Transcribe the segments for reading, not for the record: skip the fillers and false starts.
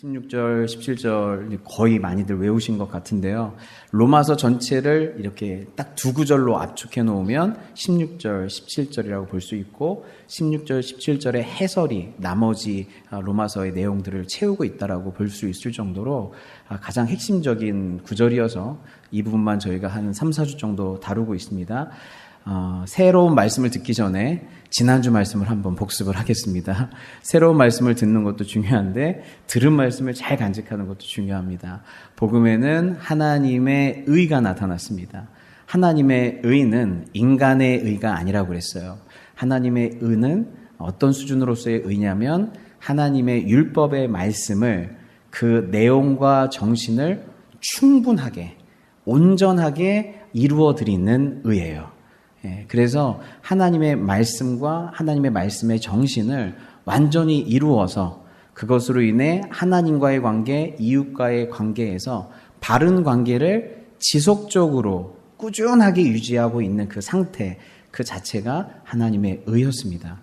16절, 17절 거의 많이들 외우신 것 같은데요. 로마서 전체를 이렇게 딱 두 구절로 압축해 놓으면 16절, 17절이라고 볼 수 있고 16절, 17절의 해설이 나머지 로마서의 내용들을 채우고 있다라고 볼 수 있을 정도로 가장 핵심적인 구절이어서 이 부분만 저희가 한 3, 4주 정도 다루고 있습니다. 새로운 말씀을 듣기 전에 지난주 말씀을 한번 복습을 하겠습니다. 새로운 말씀을 듣는 것도 중요한데 들은 말씀을 잘 간직하는 것도 중요합니다. 복음에는 하나님의 의가 나타났습니다. 하나님의 의는 인간의 의가 아니라고 그랬어요. 하나님의 의는 어떤 수준으로서의 의냐면 하나님의 율법의 말씀을 그 내용과 정신을 충분하게 온전하게 이루어 드리는 의예요. 그래서 하나님의 말씀과 하나님의 말씀의 정신을 완전히 이루어서 그것으로 인해 하나님과의 관계, 이웃과의 관계에서 바른 관계를 지속적으로 꾸준하게 유지하고 있는 그 상태, 그 자체가 하나님의 의였습니다.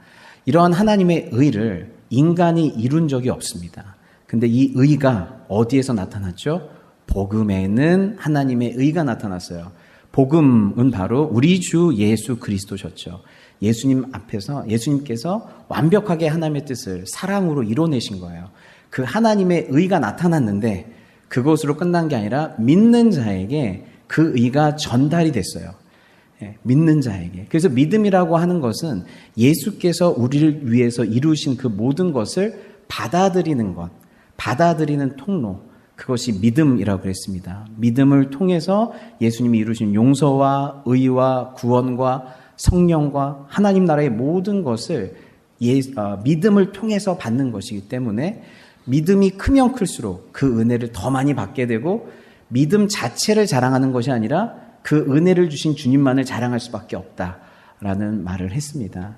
이러한 하나님의 의를 인간이 이룬 적이 없습니다. 근데 이 의가 어디에서 나타났죠? 복음에는 하나님의 의가 나타났어요. 복음은 바로 우리 주 예수 그리스도셨죠. 예수님께서 완벽하게 하나님의 뜻을 사랑으로 이뤄내신 거예요. 그 하나님의 의가 나타났는데 그것으로 끝난 게 아니라 믿는 자에게 그 의가 전달이 됐어요. 믿는 자에게. 그래서 믿음이라고 하는 것은 예수께서 우리를 위해서 이루신 그 모든 것을 받아들이는 것, 받아들이는 통로, 그것이 믿음이라고 그랬습니다. 믿음을 통해서 예수님이 이루신 용서와 의와 구원과 성령과 하나님 나라의 모든 것을 믿음을 통해서 받는 것이기 때문에 믿음이 크면 클수록 그 은혜를 더 많이 받게 되고 믿음 자체를 자랑하는 것이 아니라 그 은혜를 주신 주님만을 자랑할 수밖에 없다라는 말을 했습니다.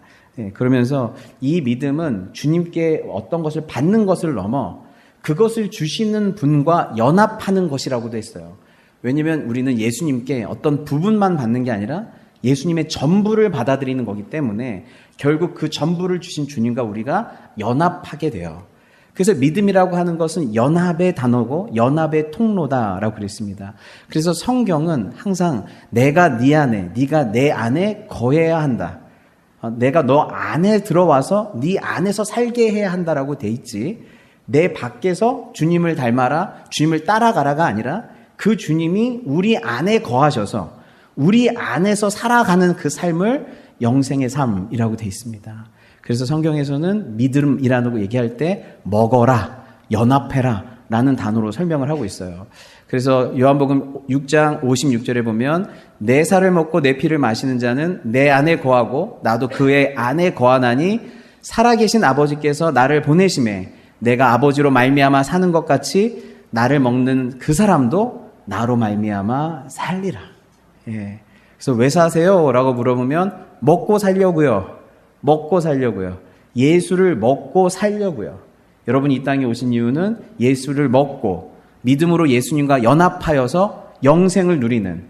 그러면서 이 믿음은 주님께 어떤 것을 받는 것을 넘어 그것을 주시는 분과 연합하는 것이라고도 했어요. 왜냐하면 우리는 예수님께 어떤 부분만 받는 게 아니라 예수님의 전부를 받아들이는 거기 때문에 결국 그 전부를 주신 주님과 우리가 연합하게 돼요. 그래서 믿음이라고 하는 것은 연합의 단어고 연합의 통로다라고 그랬습니다. 그래서 성경은 항상 내가 네 안에, 네가 내 안에 거해야 한다. 내가 너 안에 들어와서 네 안에서 살게 해야 한다라고 돼 있지. 내 밖에서 주님을 닮아라, 주님을 따라가라가 아니라 그 주님이 우리 안에 거하셔서 우리 안에서 살아가는 그 삶을 영생의 삶이라고 되어 있습니다. 그래서 성경에서는 믿음이라고 얘기할 때 먹어라, 연합해라 라는 단어로 설명을 하고 있어요. 그래서 요한복음 6장 56절에 보면 내 살을 먹고 내 피를 마시는 자는 내 안에 거하고 나도 그의 안에 거하나니 살아계신 아버지께서 나를 보내심에 내가 아버지로 말미암아 사는 것 같이 나를 먹는 그 사람도 나로 말미암아 살리라. 그래서 왜 사세요? 라고 물어보면 먹고 살려고요. 먹고 살려고요. 예수를 먹고 살려고요. 여러분이 이 땅에 오신 이유는 예수를 먹고 믿음으로 예수님과 연합하여서 영생을 누리는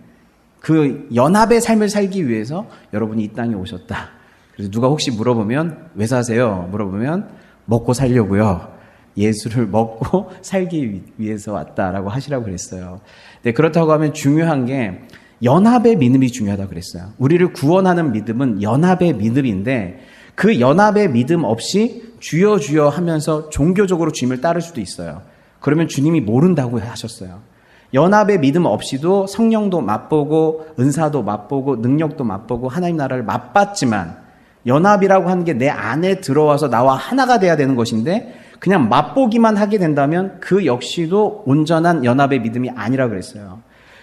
그 연합의 삶을 살기 위해서 여러분이 이 땅에 오셨다. 그래서 누가 혹시 물어보면 왜 사세요? 물어보면 먹고 살려고요. 예수를 먹고 살기 위해서 왔다라고 하시라고 그랬어요. 네, 그렇다고 하면 중요한 게 연합의 믿음이 중요하다고 그랬어요. 우리를 구원하는 믿음은 연합의 믿음인데 그 연합의 믿음 없이 주여 주여 하면서 종교적으로 주님을 따를 수도 있어요. 그러면 주님이 모른다고 하셨어요. 연합의 믿음 없이도 성령도 맛보고 은사도 맛보고 능력도 맛보고 하나님 나라를 맛봤지만 연합이라고 하는 게 내 안에 들어와서 나와 하나가 돼야 되는 것인데 그냥 맛보기만 하게 된다면 그 역시도 온전한 연합의 믿음이 아니라 그랬어요.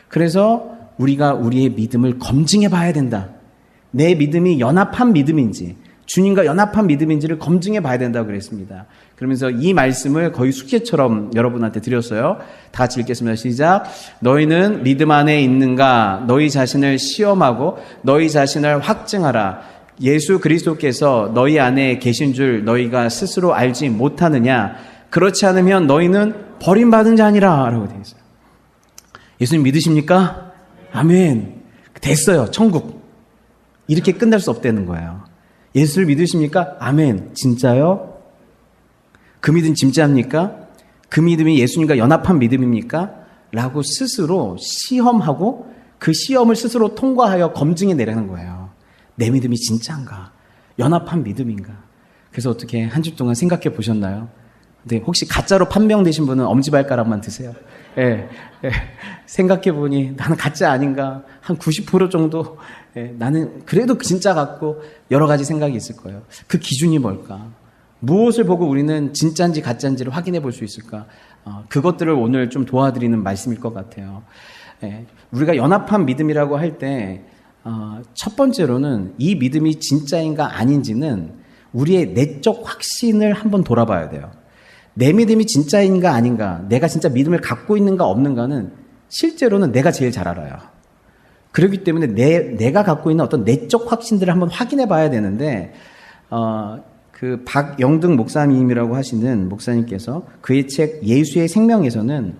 그래서 우리가 우리의 믿음을 검증해 봐야 된다. 내 믿음이 연합한 믿음인지 주님과 연합한 믿음인지를 검증해 봐야 된다고 그랬습니다. 그러면서 이 말씀을 거의 숙제처럼 여러분한테 드렸어요. 다 같이 읽겠습니다. 시작. 너희는 믿음 안에 있는가? 너희 자신을 시험하고 너희 자신을 확증하라. 예수 그리스도께서 너희 안에 계신 줄 너희가 스스로 알지 못하느냐? 그렇지 않으면 너희는 버림받은 자니라 라고 되어 있어요. 예수님 믿으십니까? 아멘. 됐어요. 천국. 이렇게 끝날 수 없다는 거예요. 예수를 믿으십니까? 아멘. 진짜요? 그 믿음 진짜입니까? 그 믿음이 예수님과 연합한 믿음입니까? 라고 스스로 시험하고 그 시험을 스스로 통과하여 검증해 내려는 거예요. 내 믿음이 진짜인가? 연합한 믿음인가? 그래서 어떻게 한 주 동안 생각해 보셨나요? 근데 혹시 가짜로 판명되신 분은 엄지발가락만 드세요. 예, 예. 생각해 보니 나는 가짜 아닌가? 한 90% 정도 나는 그래도 진짜 같고 여러 가지 생각이 있을 거예요. 그 기준이 뭘까? 무엇을 보고 우리는 진짜인지 가짜인지를 확인해 볼 수 있을까? 그것들을 오늘 좀 도와드리는 말씀일 것 같아요. 우리가 연합한 믿음이라고 할 때 첫 번째로는 이 믿음이 진짜인가 아닌지는 우리의 내적 확신을 한번 돌아봐야 돼요. 내 믿음이 진짜인가 아닌가, 내가 진짜 믿음을 갖고 있는가 없는가는 실제로는 내가 제일 잘 알아요. 그렇기 때문에 내가 갖고 있는 어떤 내적 확신들을 한번 확인해 봐야 되는데 그 박영등 목사님이라고 하시는 목사님께서 그의 책 예수의 생명에서는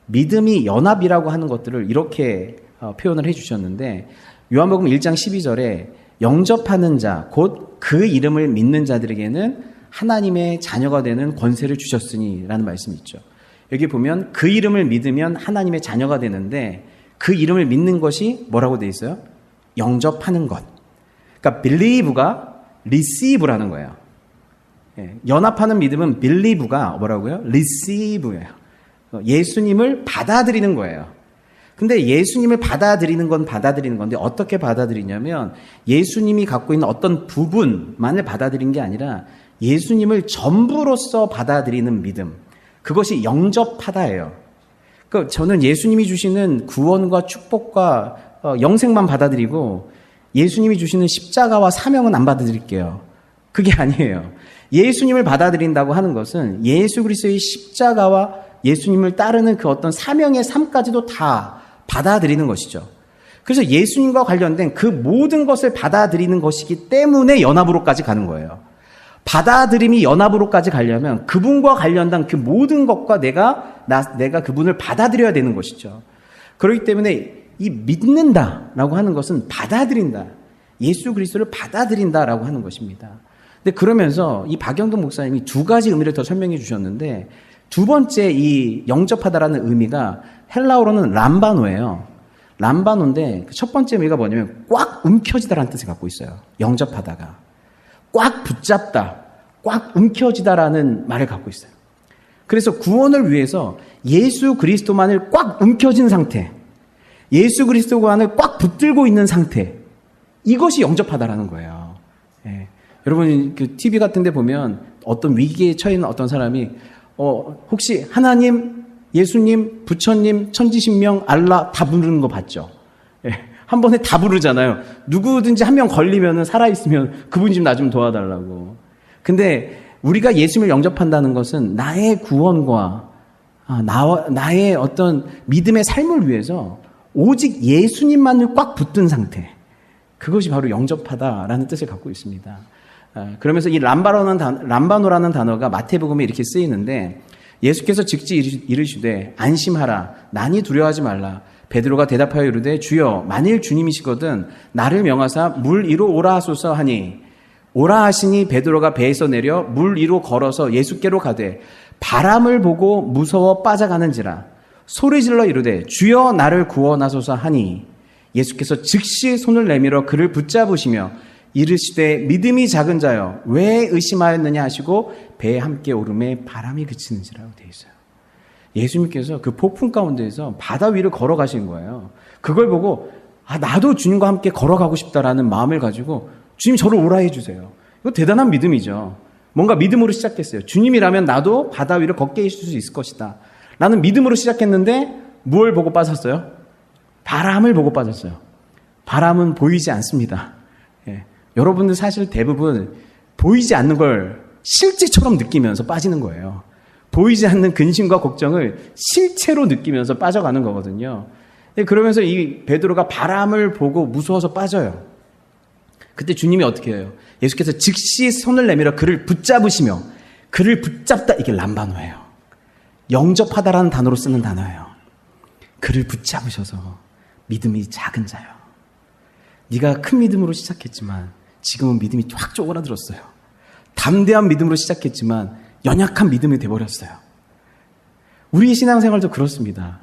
믿음이 연합이라고 하는 것들을 이렇게 표현을 해주셨는데 요한복음 1장 12절에 영접하는 자, 곧 그 이름을 믿는 자들에게는 하나님의 자녀가 되는 권세를 주셨으니 라는 말씀이 있죠. 여기 보면 그 이름을 믿으면 하나님의 자녀가 되는데 그 이름을 믿는 것이 뭐라고 되어 있어요? 영접하는 것. 그러니까 believe가 receive라는 거예요. 연합하는 믿음은 believe가 뭐라고요? receive예요. 예수님을 받아들이는 거예요. 근데 예수님을 받아들이는 건 받아들이는 건데 어떻게 받아들이냐면 예수님이 갖고 있는 어떤 부분만을 받아들이는 게 아니라 예수님을 전부로서 받아들이는 믿음. 그것이 영접하다예요. 그러니까 저는 예수님이 주시는 구원과 축복과 영생만 받아들이고 예수님이 주시는 십자가와 사명은 안 받아들일게요. 그게 아니에요. 예수님을 받아들인다고 하는 것은 예수 그리스도의 십자가와 예수님을 따르는 그 어떤 사명의 삶까지도 다 받아들이는 것이죠. 그래서 예수님과 관련된 그 모든 것을 받아들이는 것이기 때문에 연합으로까지 가는 거예요. 받아들임이 연합으로까지 가려면 그분과 관련된 그 모든 것과 내가 그분을 받아들여야 되는 것이죠. 그렇기 때문에 이 믿는다라고 하는 것은 받아들인다. 예수 그리스도를 받아들인다라고 하는 것입니다. 근데 그러면서 이 박영동 목사님이 두 가지 의미를 더 설명해 주셨는데 두 번째 이 영접하다라는 의미가 헬라어로는 람바노예요. 람바노인데 첫 번째 의미가 뭐냐면 꽉 움켜지다라는 뜻을 갖고 있어요. 영접하다가. 꽉 붙잡다, 꽉 움켜지다라는 말을 갖고 있어요. 그래서 구원을 위해서 예수 그리스도만을 꽉 움켜진 상태, 예수 그리스도만을 꽉 붙들고 있는 상태, 이것이 영접하다라는 거예요. 여러분 그 TV 같은 데 보면 어떤 위기에 처해 있는 어떤 사람이 혹시 하나님, 예수님, 부처님, 천지신명, 알라 다 부르는 거 봤죠? 한 번에 다 부르잖아요. 누구든지 한 명 걸리면 살아있으면 그분 좀 나 좀 도와달라고. 근데 우리가 예수님을 영접한다는 것은 나의 구원과 나의 어떤 믿음의 삶을 위해서 오직 예수님만을 꽉 붙든 상태. 그것이 바로 영접하다라는 뜻을 갖고 있습니다. 그러면서 이 람바노라는 단어가 마태복음에 이렇게 쓰이는데 예수께서 즉시 이르시되 안심하라 난이 두려워하지 말라. 베드로가 대답하여 이르되 주여 만일 주님이시거든 나를 명하사 물 위로 오라 하소서 하니 오라 하시니 베드로가 배에서 내려 물 위로 걸어서 예수께로 가되 바람을 보고 무서워 빠져가는지라 소리질러 이르되 주여 나를 구원하소서 하니 예수께서 즉시 손을 내밀어 그를 붙잡으시며 이르시되 믿음이 작은 자여 왜 의심하였느냐 하시고 배에 함께 오름에 바람이 그치는지라고 되어 있어요. 예수님께서 그 폭풍 가운데에서 바다 위를 걸어가신 거예요. 그걸 보고 나도 주님과 함께 걸어가고 싶다라는 마음을 가지고 주님 저를 오라 해주세요. 이거 대단한 믿음이죠. 뭔가 믿음으로 시작했어요. 주님이라면 나도 바다 위를 걷게 해줄 수 있을 것이다. 라는 믿음으로 시작했는데 뭘 보고 빠졌어요? 바람을 보고 빠졌어요. 바람은 보이지 않습니다. 여러분들 사실 대부분 보이지 않는 걸 실제처럼 느끼면서 빠지는 거예요. 보이지 않는 근심과 걱정을 실체로 느끼면서 빠져가는 거거든요. 그러면서 이 베드로가 바람을 보고 무서워서 빠져요. 그때 주님이 어떻게 해요? 예수께서 즉시 손을 내밀어 그를 붙잡으시며 그를 붙잡다 이게 람바노예요. 영접하다라는 단어로 쓰는 단어예요. 그를 붙잡으셔서 믿음이 작은 자요. 네가 큰 믿음으로 시작했지만 지금은 믿음이 확 쪼그라들었어요. 담대한 믿음으로 시작했지만 연약한 믿음이 돼버렸어요. 우리 신앙생활도 그렇습니다.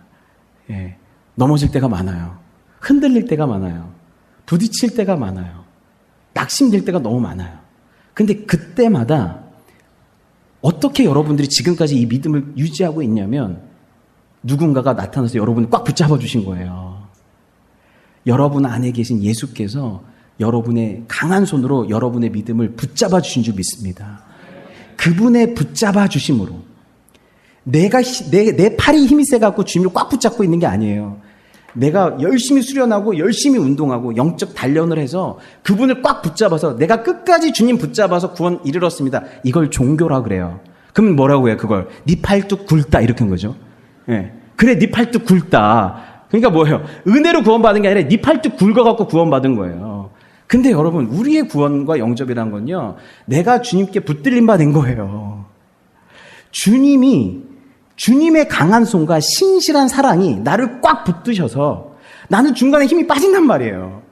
예, 넘어질 때가 많아요. 흔들릴 때가 많아요. 부딪힐 때가 많아요. 낙심될 때가 너무 많아요. 근데 그때마다 어떻게 여러분들이 지금까지 이 믿음을 유지하고 있냐면 누군가가 나타나서 여러분을 꽉 붙잡아 주신 거예요. 여러분 안에 계신 예수께서 여러분의 강한 손으로 여러분의 믿음을 붙잡아 주신 줄 믿습니다. 그분의 붙잡아 주심으로 내 팔이 힘이 세갖고 주님을 꽉 붙잡고 있는 게 아니에요. 내가 열심히 수련하고 열심히 운동하고 영적 단련을 해서 그분을 꽉 붙잡아서 내가 끝까지 주님 붙잡아서 구원 이르렀습니다. 이걸 종교라 그래요. 그럼 뭐라고 해요? 그걸 네 팔뚝 굵다 이렇게 한 거죠. 예. 그래 네 팔뚝 굵다. 그러니까 뭐예요? 은혜로 구원받은 게 아니라 네 팔뚝 굵어갖고 구원받은 거예요. 근데 여러분 우리의 구원과 영접이란 건요. 내가 주님께 붙들림 받은 거예요. 주님의 강한 손과 신실한 사랑이 나를 꽉 붙드셔서 나는 중간에 힘이 빠진단 말이에요.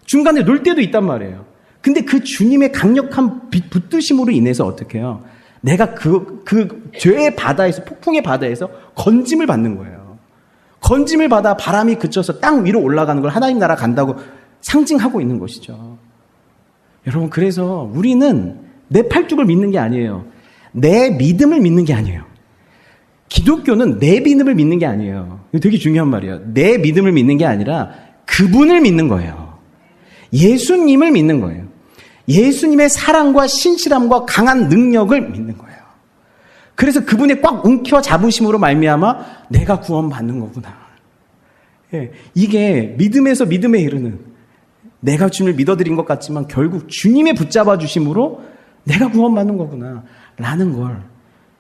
중간에 놀 때도 있단 말이에요. 근데 그 주님의 강력한 붙드심으로 인해서 어떻게 해요? 내가 그 죄의 바다에서, 폭풍의 바다에서 건짐을 받는 거예요. 건짐을 받아 바람이 그쳐서 땅 위로 올라가는 걸 하나님 나라 간다고 상징하고 있는 것이죠. 여러분, 그래서 우리는 내 팔뚝을 믿는 게 아니에요. 내 믿음을 믿는 게 아니에요. 기독교는 내 믿음을 믿는 게 아니에요. 이거 되게 중요한 말이에요. 내 믿음을 믿는 게 아니라 그분을 믿는 거예요. 예수님을 믿는 거예요. 예수님의 사랑과 신실함과 강한 능력을 믿는 거예요. 그래서 그분의 꽉 움켜 잡으심으로 말미암아 내가 구원받는 거구나. 예, 이게 믿음에서 믿음에 이르는, 내가 주님을 믿어드린 것 같지만 결국 주님의 붙잡아 주심으로 내가 구원받는 거구나 라는 걸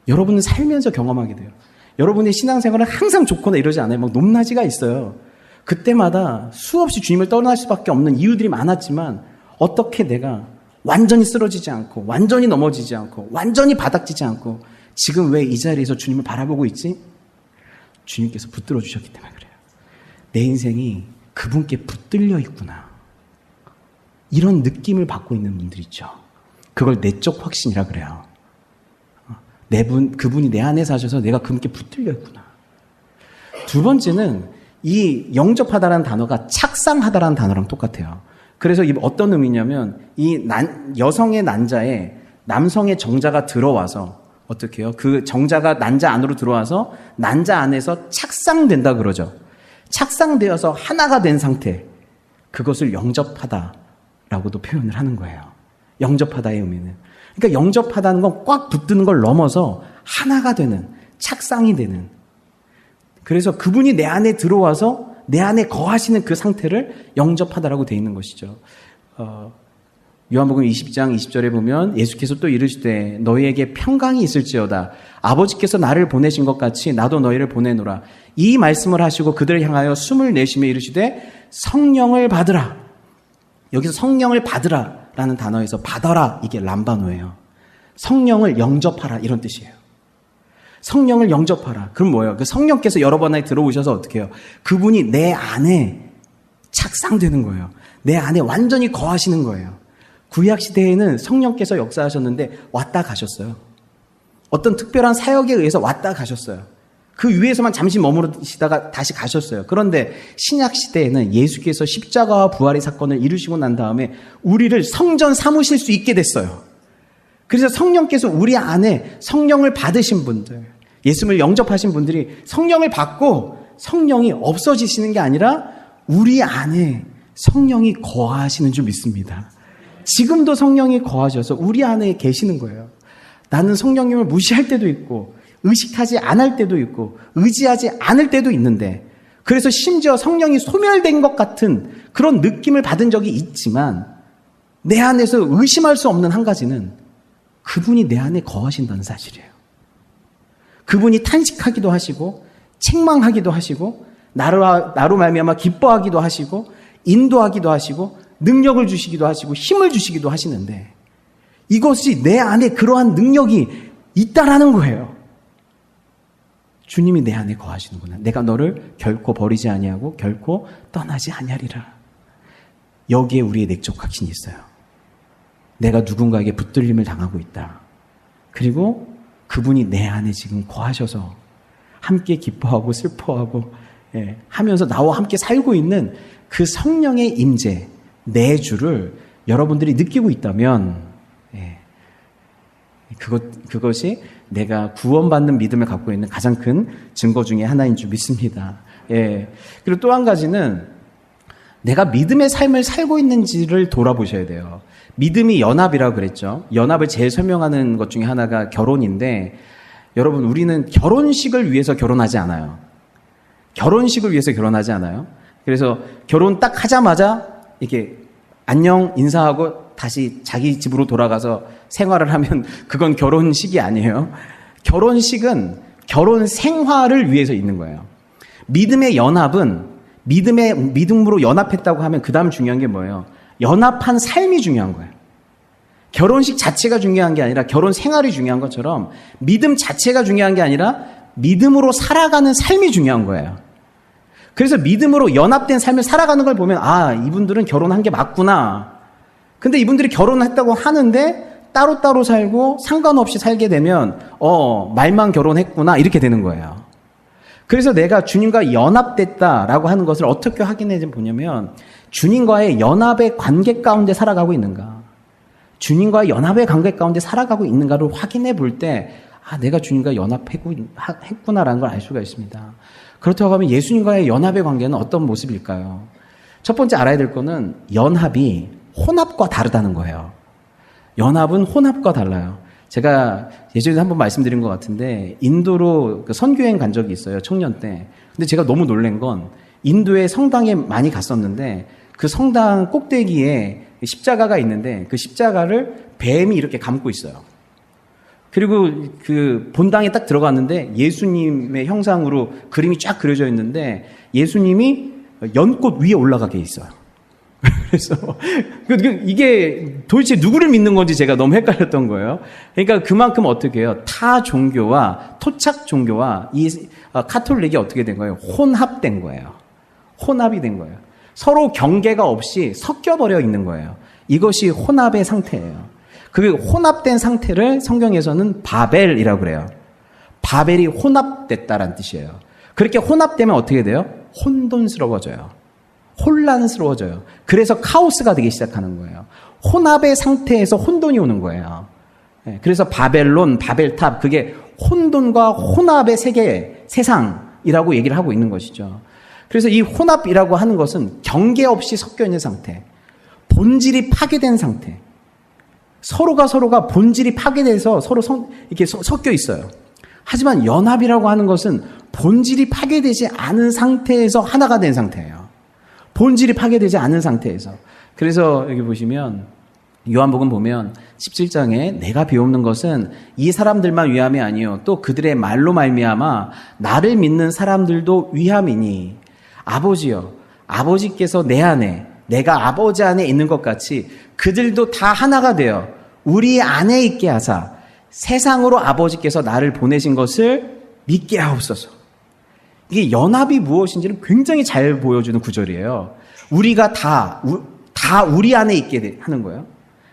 여러분은 살면서 경험하게 돼요. 여러분의 신앙생활은 항상 좋거나 이러지 않아요. 막 높낮이가 있어요. 그때마다 수없이 주님을 떠날 수밖에 없는 이유들이 많았지만 어떻게 내가 완전히 쓰러지지 않고 완전히 넘어지지 않고 완전히 바닥지지 않고 지금 왜 이 자리에서 주님을 바라보고 있지? 주님께서 붙들어 주셨기 때문에 그래요. 내 인생이 그분께 붙들려 있구나. 이런 느낌을 받고 있는 분들 있죠. 그걸 내적 확신이라 그래요. 그분이 내 안에 사셔서 내가 그분께 붙들려 있구나. 두 번째는 이 영접하다라는 단어가 착상하다라는 단어랑 똑같아요. 그래서 이 어떤 의미냐면 이 여성의 난자에 남성의 정자가 들어와서 어떻게 해요? 그 정자가 난자 안으로 들어와서 난자 안에서 착상된다 그러죠. 착상되어서 하나가 된 상태, 그것을 영접하다라고도 표현을 하는 거예요. 영접하다의 의미는. 그러니까 영접하다는 건 꽉 붙드는 걸 넘어서 하나가 되는, 착상이 되는. 그래서 그분이 내 안에 들어와서 내 안에 거하시는 그 상태를 영접하다라고 되어 있는 것이죠. 요한복음 20장 20절에 보면 예수께서 또 이르시되 너희에게 평강이 있을지어다. 아버지께서 나를 보내신 것 같이 나도 너희를 보내노라. 이 말씀을 하시고 그들을 향하여 숨을 내쉬며 이르시되 성령을 받으라. 여기서 성령을 받으라 라는 단어에서 받아라, 이게 람바노예요. 성령을 영접하라 이런 뜻이에요. 성령을 영접하라. 그럼 뭐예요? 그 성령께서 여러 번 안에 들어오셔서 어떻게 해요? 그분이 내 안에 착상되는 거예요. 내 안에 완전히 거하시는 거예요. 구약 시대에는 성령께서 역사하셨는데 왔다 가셨어요. 어떤 특별한 사역에 의해서 왔다 가셨어요. 그 위에서만 잠시 머무르시다가 다시 가셨어요. 그런데 신약 시대에는 예수께서 십자가와 부활의 사건을 이루시고 난 다음에 우리를 성전 삼으실 수 있게 됐어요. 그래서 성령께서 우리 안에 성령을 받으신 분들, 예수님을 영접하신 분들이 성령을 받고 성령이 없어지시는 게 아니라 우리 안에 성령이 거하시는 줄 믿습니다. 지금도 성령이 거하셔서 우리 안에 계시는 거예요. 나는 성령님을 무시할 때도 있고 의식하지 않을 때도 있고 의지하지 않을 때도 있는데, 그래서 심지어 성령이 소멸된 것 같은 그런 느낌을 받은 적이 있지만 내 안에서 의심할 수 없는 한 가지는 그분이 내 안에 거하신다는 사실이에요. 그분이 탄식하기도 하시고 책망하기도 하시고 나로 말미암아 기뻐하기도 하시고 인도하기도 하시고 능력을 주시기도 하시고 힘을 주시기도 하시는데 이것이 내 안에 그러한 능력이 있다라는 거예요. 주님이 내 안에 거하시는구나. 내가 너를 결코 버리지 아니하고 결코 떠나지 아니하리라. 여기에 우리의 내적 확신이 있어요. 내가 누군가에게 붙들림을 당하고 있다. 그리고 그분이 내 안에 지금 거하셔서 함께 기뻐하고 슬퍼하고 하면서 나와 함께 살고 있는 그 성령의 임재, 내주를 여러분들이 느끼고 있다면 그것이 내가 구원받는 믿음을 갖고 있는 가장 큰 증거 중에 하나인 줄 믿습니다. 그리고 또 한 가지는 내가 믿음의 삶을 살고 있는지를 돌아보셔야 돼요. 믿음이 연합이라고 그랬죠. 연합을 제일 설명하는 것 중에 하나가 결혼인데, 여러분, 우리는 결혼식을 위해서 결혼하지 않아요. 결혼식을 위해서 결혼하지 않아요. 그래서 결혼 딱 하자마자 이렇게 안녕 인사하고 다시 자기 집으로 돌아가서 생활을 하면 그건 결혼식이 아니에요. 결혼식은 결혼 생활을 위해서 있는 거예요. 믿음의 연합은 믿음으로 연합했다고 하면 그 다음 중요한 게 뭐예요? 연합한 삶이 중요한 거예요. 결혼식 자체가 중요한 게 아니라 결혼 생활이 중요한 것처럼 믿음 자체가 중요한 게 아니라 믿음으로 살아가는 삶이 중요한 거예요. 그래서 믿음으로 연합된 삶을 살아가는 걸 보면 이분들은 결혼한 게 맞구나. 근데 이분들이 결혼했다고 하는데 따로따로 살고 상관없이 살게 되면 말만 결혼했구나 이렇게 되는 거예요. 그래서 내가 주님과 연합됐다라고 하는 것을 어떻게 확인해 보냐면 주님과의 연합의 관계 가운데 살아가고 있는가, 주님과의 연합의 관계 가운데 살아가고 있는가를 확인해 볼 때 내가 주님과 연합했구나라는 걸 알 수가 있습니다. 그렇다고 하면 예수님과의 연합의 관계는 어떤 모습일까요? 첫 번째 알아야 될 거는 연합이 혼합과 다르다는 거예요. 연합은 혼합과 달라요. 제가 예전에 한번 말씀드린 것 같은데 인도로 선교여행 간 적이 있어요. 청년 때. 근데 제가 너무 놀란 건 인도의 성당에 많이 갔었는데 그 성당 꼭대기에 십자가가 있는데 그 십자가를 뱀이 이렇게 감고 있어요. 그리고 그 본당에 딱 들어갔는데 예수님의 형상으로 그림이 쫙 그려져 있는데 예수님이 연꽃 위에 올라가게 있어요. 그래서 이게 도대체 누구를 믿는 건지 제가 너무 헷갈렸던 거예요. 그러니까 그만큼 어떻게 해요? 타 종교와 토착 종교와 이 카톨릭이 어떻게 된 거예요? 혼합된 거예요. 혼합이 된 거예요. 서로 경계가 없이 섞여버려 있는 거예요. 이것이 혼합의 상태예요. 그 혼합된 상태를 성경에서는 바벨이라고 그래요. 바벨이 혼합됐다라는 뜻이에요. 그렇게 혼합되면 어떻게 돼요? 혼돈스러워져요. 혼란스러워져요. 그래서 카오스가 되기 시작하는 거예요. 혼합의 상태에서 혼돈이 오는 거예요. 그래서 바벨론, 바벨탑, 그게 혼돈과 혼합의 세계, 세상이라고 얘기를 하고 있는 것이죠. 그래서 이 혼합이라고 하는 것은 경계 없이 섞여 있는 상태, 본질이 파괴된 상태, 서로가 본질이 파괴돼서 서로 이렇게 섞여 있어요. 하지만 연합이라고 하는 것은 본질이 파괴되지 않은 상태에서 하나가 된 상태예요. 본질이 파괴되지 않은 상태에서. 그래서 여기 보시면 요한복음 보면 17장에 내가 비옵는 것은 이 사람들만 위함이 아니요 또 그들의 말로 말미암아 나를 믿는 사람들도 위함이니 아버지여 아버지께서 내 안에 내가 아버지 안에 있는 것 같이 그들도 다 하나가 되어 우리 안에 있게 하사 세상으로 아버지께서 나를 보내신 것을 믿게 하옵소서. 이게 연합이 무엇인지를 굉장히 잘 보여주는 구절이에요. 우리가 다 우리 안에 있게 하는 거예요.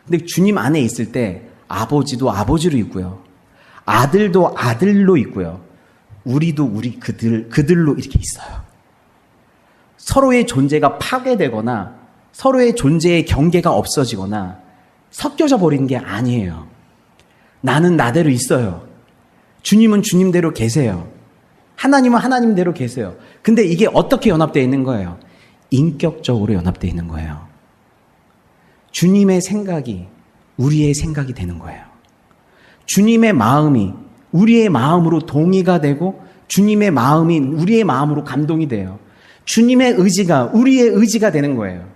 근데 주님 안에 있을 때 아버지도 아버지로 있고요. 아들도 아들로 있고요. 우리도 그들로 이렇게 있어요. 서로의 존재가 파괴되거나 서로의 존재의 경계가 없어지거나 섞여져 버리는 게 아니에요. 나는 나대로 있어요. 주님은 주님대로 계세요. 하나님은 하나님대로 계세요. 근데 이게 어떻게 연합되어 있는 거예요? 인격적으로 연합되어 있는 거예요. 주님의 생각이 우리의 생각이 되는 거예요. 주님의 마음이 우리의 마음으로 동의가 되고 주님의 마음이 우리의 마음으로 감동이 돼요. 주님의 의지가 우리의 의지가 되는 거예요.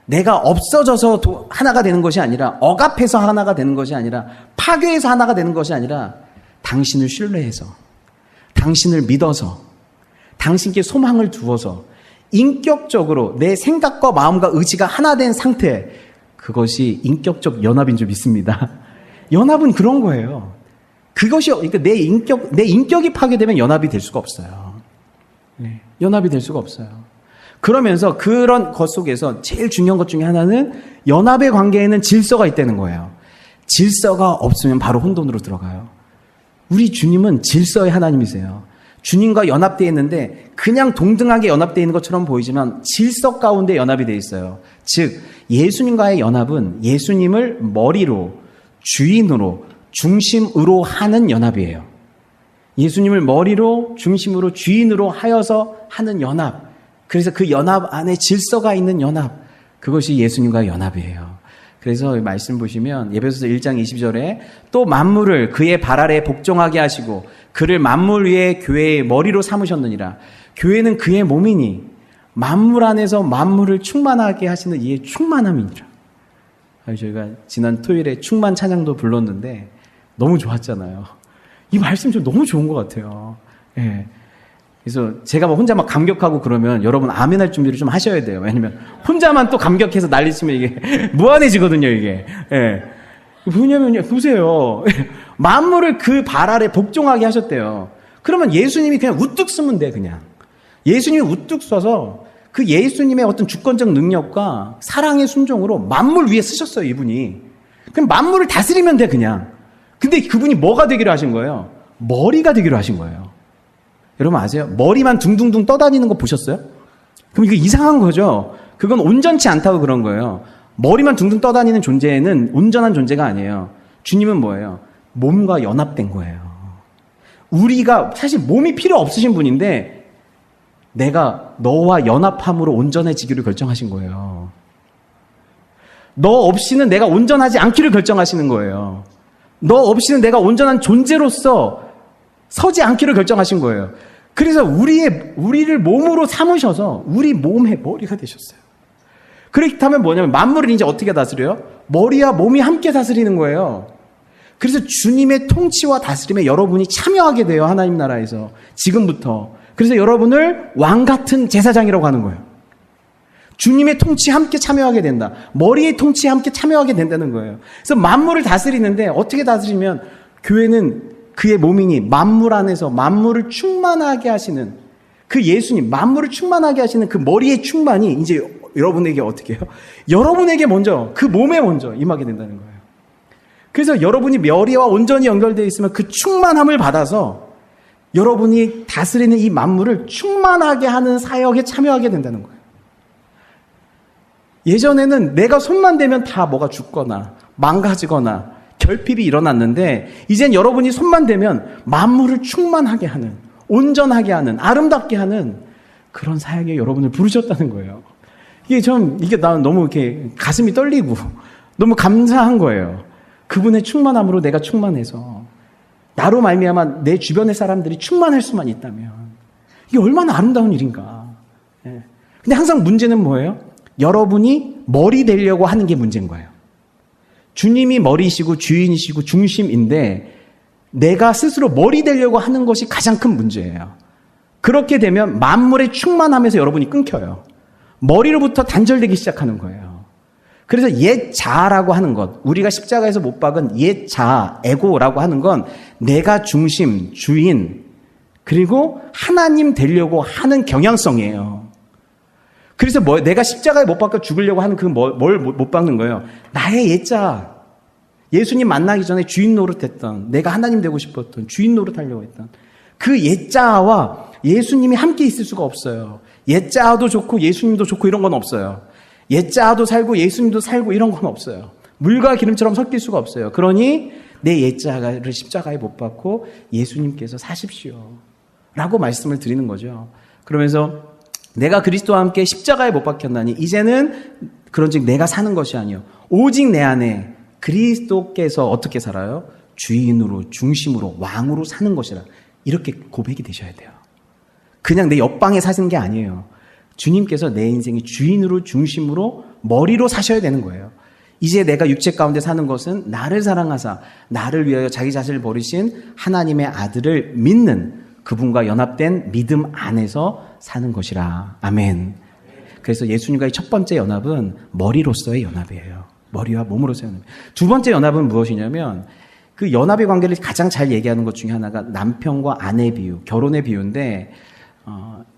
내가 없어져서 하나가 되는 것이 아니라 억압해서 하나가 되는 것이 아니라 파괴해서 하나가 되는 것이 아니라 당신을 신뢰해서 당신을 믿어서 당신께 소망을 두어서 인격적으로 내 생각과 마음과 의지가 하나 된 상태, 그것이 인격적 연합인 줄 믿습니다. 연합은 그런 거예요. 그것이 그러니까 내 인격이 파괴되면 연합이 될 수가 없어요. 연합이 될 수가 없어요. 그러면서 그런 것 속에서 제일 중요한 것 중에 하나는 연합의 관계에는 질서가 있다는 거예요. 질서가 없으면 바로 혼돈으로 들어가요. 우리 주님은 질서의 하나님이세요. 주님과 연합되어 있는데 그냥 동등하게 연합되어 있는 것처럼 보이지만 질서 가운데 연합이 되어 있어요. 즉 예수님과의 연합은 예수님을 머리로, 주인으로, 중심으로 하는 연합이에요. 예수님을 머리로, 중심으로, 주인으로 하여서 하는 연합. 그래서 그 연합 안에 질서가 있는 연합. 그것이 예수님과의 연합이에요. 그래서 말씀 보시면 에베소서 1장 20절에 또 만물을 그의 발 아래 복종하게 하시고 그를 만물 위에 교회의 머리로 삼으셨느니라. 교회는 그의 몸이니 만물 안에서 만물을 충만하게 하시는 이의 충만함이니라. 저희가 지난 토요일에 충만 찬양도 불렀는데 너무 좋았잖아요. 이 말씀 좀 너무 좋은 것 같아요. 예. 그래서 제가 혼자 막 감격하고 그러면 여러분 아멘할 준비를 좀 하셔야 돼요. 왜냐면 혼자만 또 감격해서 난리치면 이게 무한해지거든요, 이게. 예. 왜냐면 보세요. 만물을 그 발 아래 복종하게 하셨대요. 그러면 예수님이 그냥 우뚝 쓰면 돼, 그냥. 예수님이 우뚝 써서 그 예수님의 어떤 주권적 능력과 사랑의 순종으로 만물 위에 쓰셨어요, 이분이. 그럼 만물을 다스리면 돼, 그냥. 근데 그분이 뭐가 되기로 하신 거예요? 머리가 되기로 하신 거예요. 여러분 아세요? 머리만 둥둥둥 떠다니는 거 보셨어요? 그럼 이거 이상한 거죠? 그건 온전치 않다고 그런 거예요. 머리만 둥둥 떠다니는 존재는 온전한 존재가 아니에요. 주님은 뭐예요? 몸과 연합된 거예요. 우리가 사실 몸이 필요 없으신 분인데 내가 너와 연합함으로 온전해지기를 결정하신 거예요. 너 없이는 내가 온전하지 않기를 결정하시는 거예요. 너 없이는 내가 온전한 존재로서 서지 않기를 결정하신 거예요. 그래서 우리를 몸으로 삼으셔서 우리 몸의 머리가 되셨어요. 그렇다면 뭐냐면 만물을 이제 어떻게 다스려요? 머리와 몸이 함께 다스리는 거예요. 그래서 주님의 통치와 다스림에 여러분이 참여하게 돼요. 하나님 나라에서 지금부터. 그래서 여러분을 왕 같은 제사장이라고 하는 거예요. 주님의 통치에 함께 참여하게 된다. 머리의 통치에 함께 참여하게 된다는 거예요. 그래서 만물을 다스리는데 어떻게 다스리면 교회는 그의 몸이니 만물 안에서 만물을 충만하게 하시는 그 예수님, 만물을 충만하게 하시는 그 머리의 충만이 이제 여러분에게 어떻게 해요? 여러분에게 먼저, 그 몸에 먼저 임하게 된다는 거예요. 그래서 여러분이 머리와 온전히 연결되어 있으면 그 충만함을 받아서 여러분이 다스리는 이 만물을 충만하게 하는 사역에 참여하게 된다는 거예요. 예전에는 내가 손만 대면 다 뭐가 죽거나 망가지거나 결핍이 일어났는데 이젠 여러분이 손만 대면 만물을 충만하게 하는, 온전하게 하는, 아름답게 하는 그런 사역에 여러분을 부르셨다는 거예요. 이게 나 너무 이렇게 가슴이 떨리고 너무 감사한 거예요. 그분의 충만함으로 내가 충만해서 나로 말미암아 내 주변의 사람들이 충만할 수만 있다면 이게 얼마나 아름다운 일인가. 근데 항상 문제는 뭐예요? 여러분이 머리 되려고 하는 게 문제인 거예요. 주님이 머리시고 주인이시고 중심인데 내가 스스로 머리 되려고 하는 것이 가장 큰 문제예요. 그렇게 되면 만물의 충만함에서 여러분이 끊겨요. 머리로부터 단절되기 시작하는 거예요. 그래서 옛 자아라고 하는 것, 우리가 십자가에서 못 박은 옛 자아, 에고라고 하는 건 내가 중심, 주인, 그리고 하나님 되려고 하는 경향성이에요. 그래서 내가 십자가에 못 박혀 죽으려고 하는 뭘 못 박는 거예요? 나의 옛 자아. 예수님 만나기 전에 주인 노릇했던, 내가 하나님 되고 싶었던, 주인 노릇하려고 했던 그 옛 자아와 예수님이 함께 있을 수가 없어요. 옛 자아도 좋고 예수님도 좋고 이런 건 없어요. 옛 자아도 살고 예수님도 살고 이런 건 없어요. 물과 기름처럼 섞일 수가 없어요. 그러니 내 옛 자아를 십자가에 못 박고 예수님께서 사십시오 라고 말씀을 드리는 거죠. 그러면서 내가 그리스도와 함께 십자가에 못 박혔나니 이제는 그런즉 내가 사는 것이 아니요 오직 내 안에 그리스도께서 어떻게 살아요? 주인으로, 중심으로, 왕으로 사는 것이라. 이렇게 고백이 되셔야 돼요. 그냥 내 옆방에 사시는 게 아니에요. 주님께서 내 인생의 주인으로, 중심으로, 머리로 사셔야 되는 거예요. 이제 내가 육체 가운데 사는 것은 나를 사랑하사 나를 위하여 자기 자신을 버리신 하나님의 아들을 믿는 그분과 연합된 믿음 안에서 사는 것이라. 아멘. 그래서 예수님과의 첫 번째 연합은 머리로서의 연합이에요. 머리와 몸으로서의 연합. 두 번째 연합은 무엇이냐면 그 연합의 관계를 가장 잘 얘기하는 것 중에 하나가 남편과 아내 비유, 결혼의 비유인데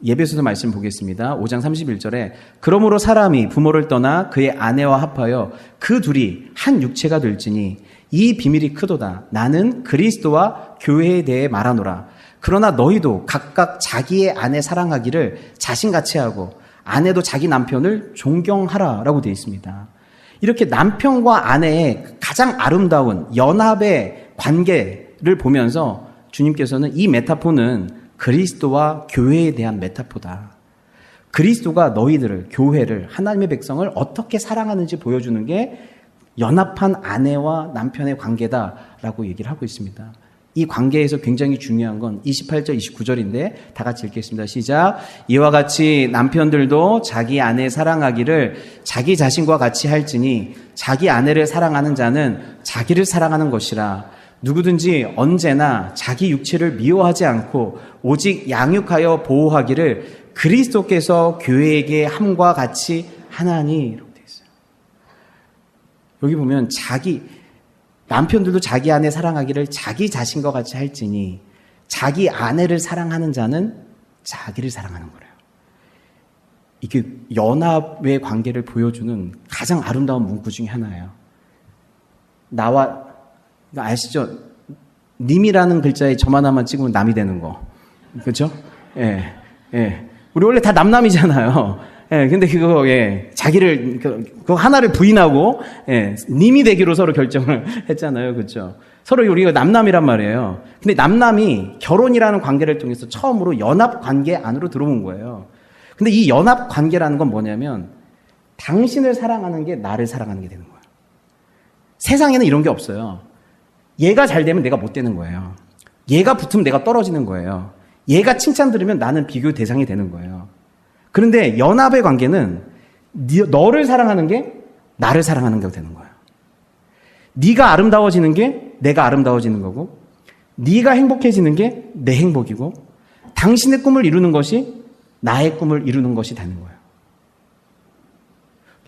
예배소서 말씀 보겠습니다. 5장 31절에 그러므로 사람이 부모를 떠나 그의 아내와 합하여 그 둘이 한 육체가 될지니 이 비밀이 크도다. 나는 그리스도와 교회에 대해 말하노라. 그러나 너희도 각각 자기의 아내 사랑하기를 자신같이 하고 아내도 자기 남편을 존경하라라고 되어 있습니다. 이렇게 남편과 아내의 가장 아름다운 연합의 관계를 보면서 주님께서는 이 메타포는 그리스도와 교회에 대한 메타포다. 그리스도가 너희들을, 교회를, 하나님의 백성을 어떻게 사랑하는지 보여주는 게 연합한 아내와 남편의 관계다라고 얘기를 하고 있습니다. 이 관계에서 굉장히 중요한 건 28절, 29절인데 다 같이 읽겠습니다. 시작. 이와 같이 남편들도 자기 아내 사랑하기를 자기 자신과 같이 할지니 자기 아내를 사랑하는 자는 자기를 사랑하는 것이라. 누구든지 언제나 자기 육체를 미워하지 않고 오직 양육하여 보호하기를 그리스도께서 교회에게 함과 같이 하나니라고 되어 있어요. 여기 보면 남편들도 자기 아내 사랑하기를 자기 자신과 같이 할지니 자기 아내를 사랑하는 자는 자기를 사랑하는 거래요. 이게 연합의 관계를 보여주는 가장 아름다운 문구 중에 하나예요. 나와, 아시죠? 님이라는 글자에 점 하나만 찍으면 남이 되는 거. 그렇죠? 예, 예. 우리 원래 다 남남이잖아요. 예, 근데 그거, 예, 자기를, 그거 하나를 부인하고, 예, 님이 되기로 서로 결정을 했잖아요. 그죠? 서로 우리가 남남이란 말이에요. 근데 남남이 결혼이라는 관계를 통해서 처음으로 연합 관계 안으로 들어온 거예요. 근데 이 연합 관계라는 건 뭐냐면, 당신을 사랑하는 게 나를 사랑하는 게 되는 거예요. 세상에는 이런 게 없어요. 얘가 잘 되면 내가 못 되는 거예요. 얘가 붙으면 내가 떨어지는 거예요. 얘가 칭찬 들으면 나는 비교 대상이 되는 거예요. 그런데 연합의 관계는 너를 사랑하는 게 나를 사랑하는 게 되는 거예요. 네가 아름다워지는 게 내가 아름다워지는 거고, 네가 행복해지는 게 내 행복이고, 당신의 꿈을 이루는 것이 나의 꿈을 이루는 것이 되는 거예요.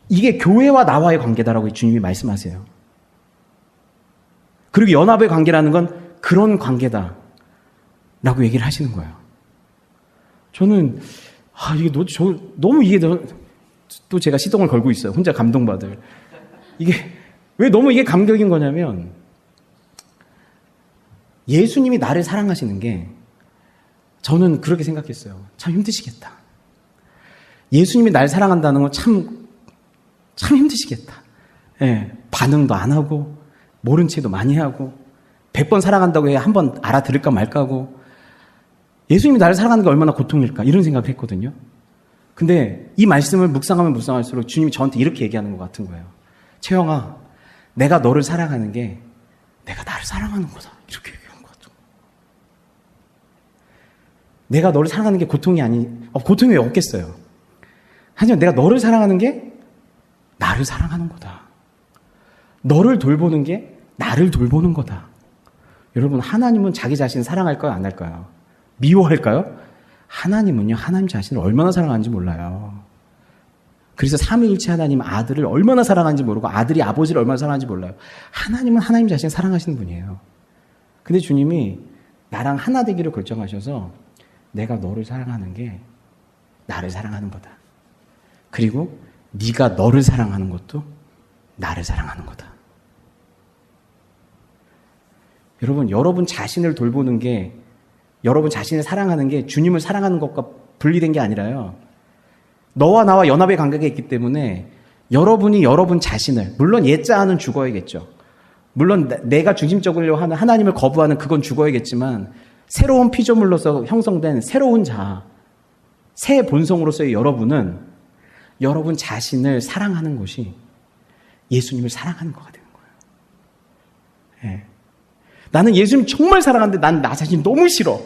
이게 교회와 나와의 관계다라고 주님이 말씀하세요. 그리고 연합의 관계라는 건 그런 관계다라고 얘기를 하시는 거예요. 저는 이게 너무 이게 또 제가 시동을 걸고 있어요. 혼자 감동받을. 이게 왜 너무 이게 감격인 거냐면 예수님이 나를 사랑하시는 게 저는 그렇게 생각했어요. 참 힘드시겠다. 예수님이 날 사랑한다는 건 참 힘드시겠다. 예, 반응도 안 하고 모른 채도 많이 하고 100번 사랑한다고 해야 한 번 알아들을까 말까 하고 예수님이 나를 사랑하는 게 얼마나 고통일까 이런 생각을 했거든요. 근데 이 말씀을 묵상하면 묵상할수록 주님이 저한테 이렇게 얘기하는 것 같은 거예요. 채영아, 내가 너를 사랑하는 게 내가 나를 사랑하는 거다. 이렇게 얘기하는 것 같아요. 내가 너를 사랑하는 게 고통이 고통이 왜 없겠어요? 하지만 내가 너를 사랑하는 게 나를 사랑하는 거다. 너를 돌보는 게 나를 돌보는 거다. 여러분, 하나님은 자기 자신을 사랑할까요? 안 할까요? 미워할까요? 하나님은요, 하나님 자신을 얼마나 사랑하는지 몰라요. 그래서 삼위일체 하나님 아들을 얼마나 사랑하는지 모르고 아들이 아버지를 얼마나 사랑하는지 몰라요. 하나님은 하나님 자신을 사랑하시는 분이에요. 근데 주님이 나랑 하나 되기로 결정하셔서 내가 너를 사랑하는 게 나를 사랑하는 거다. 그리고 네가 너를 사랑하는 것도 나를 사랑하는 거다. 여러분 자신을 돌보는 게, 여러분 자신을 사랑하는 게 주님을 사랑하는 것과 분리된 게 아니라요. 너와 나와 연합의 관계가 있기 때문에 여러분이 여러분 자신을, 물론 옛자아는 죽어야겠죠. 물론 내가 중심적으로 하는 하나님을 거부하는 그건 죽어야겠지만 새로운 피조물로서 형성된 새로운 자아, 새 본성으로서의 여러분은 여러분 자신을 사랑하는 것이 예수님을 사랑하는 거가 되는 거예요. 예. 나는 예수님 정말 사랑하는데 난 나 자신 너무 싫어.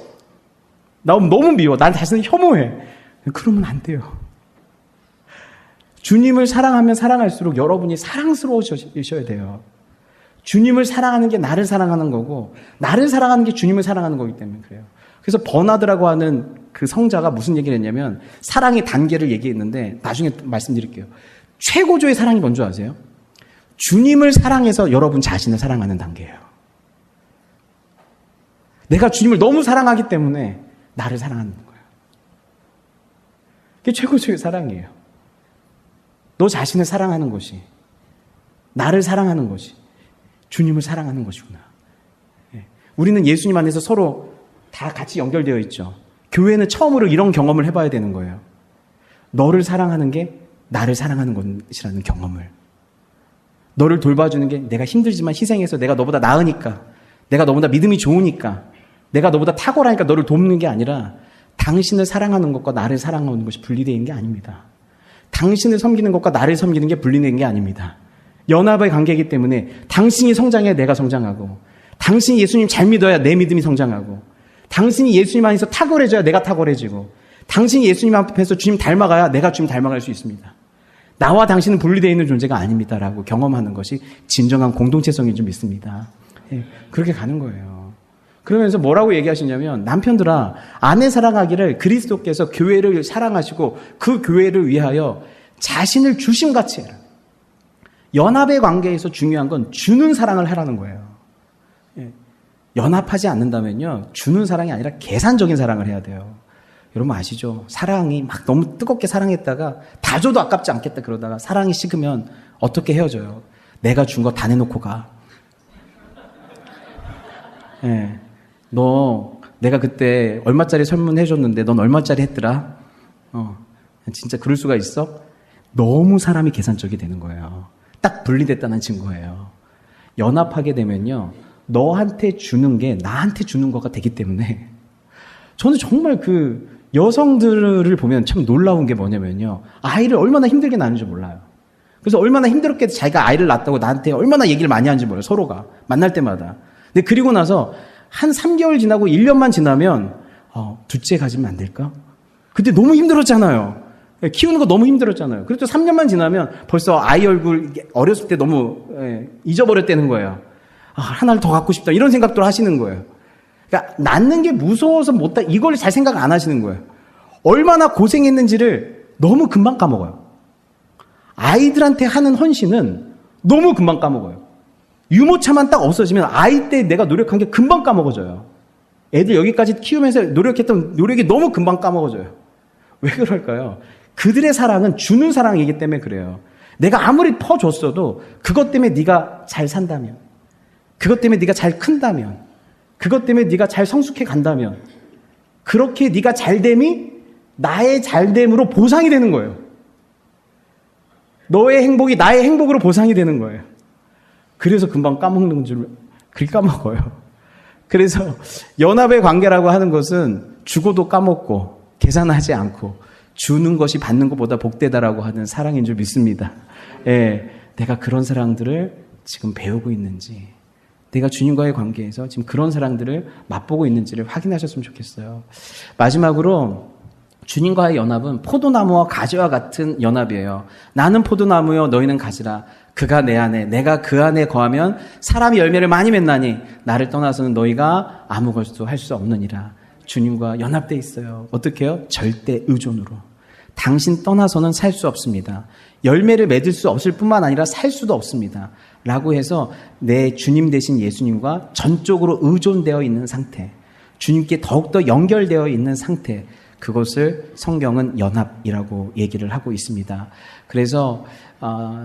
나 너무 미워. 난 자신을 혐오해. 그러면 안 돼요. 주님을 사랑하면 사랑할수록 여러분이 사랑스러워지셔야 돼요. 주님을 사랑하는 게 나를 사랑하는 거고 나를 사랑하는 게 주님을 사랑하는 거기 때문에 그래요. 그래서 버나드라고 하는 그 성자가 무슨 얘기를 했냐면 사랑의 단계를 얘기했는데 나중에 말씀드릴게요. 최고조의 사랑이 뭔지 아세요? 주님을 사랑해서 여러분 자신을 사랑하는 단계예요. 내가 주님을 너무 사랑하기 때문에 나를 사랑하는 거예요. 그게 최고조의 사랑이에요. 너 자신을 사랑하는 것이, 나를 사랑하는 것이 주님을 사랑하는 것이구나. 우리는 예수님 안에서 서로 다 같이 연결되어 있죠. 교회는 처음으로 이런 경험을 해봐야 되는 거예요. 너를 사랑하는 게 나를 사랑하는 것이라는 경험을. 너를 돌봐주는 게 내가 힘들지만 희생해서 내가 너보다 나으니까, 내가 너보다 믿음이 좋으니까, 내가 너보다 탁월하니까 너를 돕는 게 아니라 당신을 사랑하는 것과 나를 사랑하는 것이 분리되어 있는 게 아닙니다. 당신을 섬기는 것과 나를 섬기는 게 분리되는 게 아닙니다. 연합의 관계이기 때문에 당신이 성장해야 내가 성장하고, 당신이 예수님 잘 믿어야 내 믿음이 성장하고, 당신이 예수님 안에서 탁월해져야 내가 탁월해지고, 당신이 예수님 앞에서 주님 닮아가야 내가 주님 닮아갈 수 있습니다. 나와 당신은 분리되어 있는 존재가 아닙니다라고 경험하는 것이 진정한 공동체성인 줄 믿습니다. 예, 그렇게 가는 거예요. 그러면서 뭐라고 얘기하시냐면, 남편들아, 아내 사랑하기를 그리스도께서 교회를 사랑하시고 그 교회를 위하여 자신을 주심같이 해라. 연합의 관계에서 중요한 건 주는 사랑을 하라는 거예요. 예, 연합하지 않는다면요, 주는 사랑이 아니라 계산적인 사랑을 해야 돼요. 여러분 아시죠? 사랑이 막 너무 뜨겁게 사랑했다가 다 줘도 아깝지 않겠다 그러다가 사랑이 식으면 어떻게 헤어져요? 내가 준 거 다 내놓고 가. 예, 너 내가 그때 얼마짜리 설문해줬는데 넌 얼마짜리 했더라? 진짜 그럴 수가 있어? 너무 사람이 계산적이 되는 거예요. 딱 분리됐다는 증거예요. 연합하게 되면요, 너한테 주는 게 나한테 주는 거가 되기 때문에, 저는 정말 그 여성들을 보면 참 놀라운 게 뭐냐면요, 아이를 얼마나 힘들게 낳는지 몰라요. 그래서 얼마나 힘들었게 자기가 아이를 낳았다고 나한테 얼마나 얘기를 많이 하는지 몰라요, 서로가 만날 때마다. 근데 그리고 나서 한 3개월 지나고 1년만 지나면 둘째 가지면 안 될까? 그때 너무 힘들었잖아요. 키우는 거 너무 힘들었잖아요. 그래도 3년만 지나면 벌써 아이 얼굴 어렸을 때 너무 잊어버렸다는 거예요. 하나를 더 갖고 싶다, 이런 생각도 하시는 거예요. 그러니까 낳는 게 무서워서 못다, 이걸 잘 생각 안 하시는 거예요. 얼마나 고생했는지를 너무 금방 까먹어요. 아이들한테 하는 헌신은 너무 금방 까먹어요. 유모차만 딱 없어지면 아이 때 내가 노력한 게 금방 까먹어져요. 애들 여기까지 키우면서 노력했던 노력이 너무 금방 까먹어져요. 왜 그럴까요? 그들의 사랑은 주는 사랑이기 때문에 그래요. 내가 아무리 퍼줬어도 그것 때문에 네가 잘 산다면, 그것 때문에 네가 잘 큰다면, 그것 때문에 네가 잘 성숙해 간다면, 그렇게 네가 잘됨이 나의 잘됨으로 보상이 되는 거예요. 너의 행복이 나의 행복으로 보상이 되는 거예요. 그래서 금방 까먹는 줄 그렇게 까먹어요. 그래서 연합의 관계라고 하는 것은 주고도 까먹고 계산하지 않고 주는 것이 받는 것보다 복되다라고 하는 사랑인 줄 믿습니다. 예, 내가 그런 사랑들을 지금 배우고 있는지, 내가 주님과의 관계에서 지금 그런 사랑들을 맛보고 있는지를 확인하셨으면 좋겠어요. 마지막으로, 주님과의 연합은 포도나무와 가지와 같은 연합이에요. 나는 포도나무요 너희는 가지라. 그가 내 안에 내가 그 안에 거하면 사람이 열매를 많이 맺나니 나를 떠나서는 너희가 아무것도 할 수 없느니라. 주님과 연합되어 있어요. 어떻게 해요? 절대 의존으로. 당신 떠나서는 살 수 없습니다. 열매를 맺을 수 없을 뿐만 아니라 살 수도 없습니다. 라고 해서 내 주님 되신 예수님과 전적으로 의존되어 있는 상태, 주님께 더욱더 연결되어 있는 상태, 그것을 성경은 연합이라고 얘기를 하고 있습니다. 그래서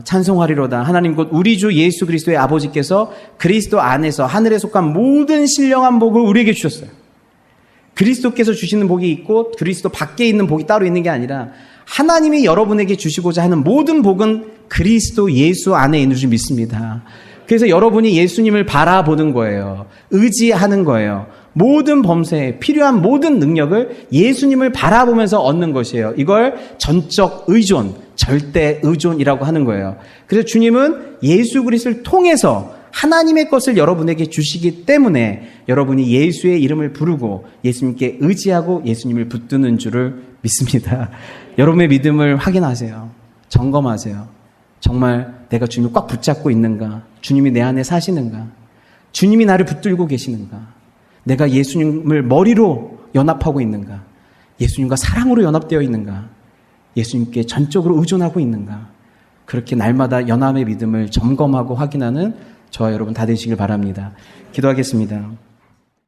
찬송하리로다. 하나님 곧 우리 주 예수 그리스도의 아버지께서 그리스도 안에서 하늘에 속한 모든 신령한 복을 우리에게 주셨어요. 그리스도께서 주시는 복이 있고 그리스도 밖에 있는 복이 따로 있는 게 아니라 하나님이 여러분에게 주시고자 하는 모든 복은 그리스도 예수 안에 있는 줄 믿습니다. 그래서 여러분이 예수님을 바라보는 거예요. 의지하는 거예요. 모든 범세에 필요한 모든 능력을 예수님을 바라보면서 얻는 것이에요. 이걸 전적 의존, 절대 의존이라고 하는 거예요. 그래서 주님은 예수 그리스도를 통해서 하나님의 것을 여러분에게 주시기 때문에 여러분이 예수의 이름을 부르고 예수님께 의지하고 예수님을 붙드는 줄을 믿습니다. 여러분의 믿음을 확인하세요. 점검하세요. 정말 내가 주님을 꽉 붙잡고 있는가? 주님이 내 안에 사시는가? 주님이 나를 붙들고 계시는가? 내가 예수님을 머리로 연합하고 있는가? 예수님과 사랑으로 연합되어 있는가? 예수님께 전적으로 의존하고 있는가? 그렇게 날마다 연합의 믿음을 점검하고 확인하는 저와 여러분 다 되시길 바랍니다. 기도하겠습니다.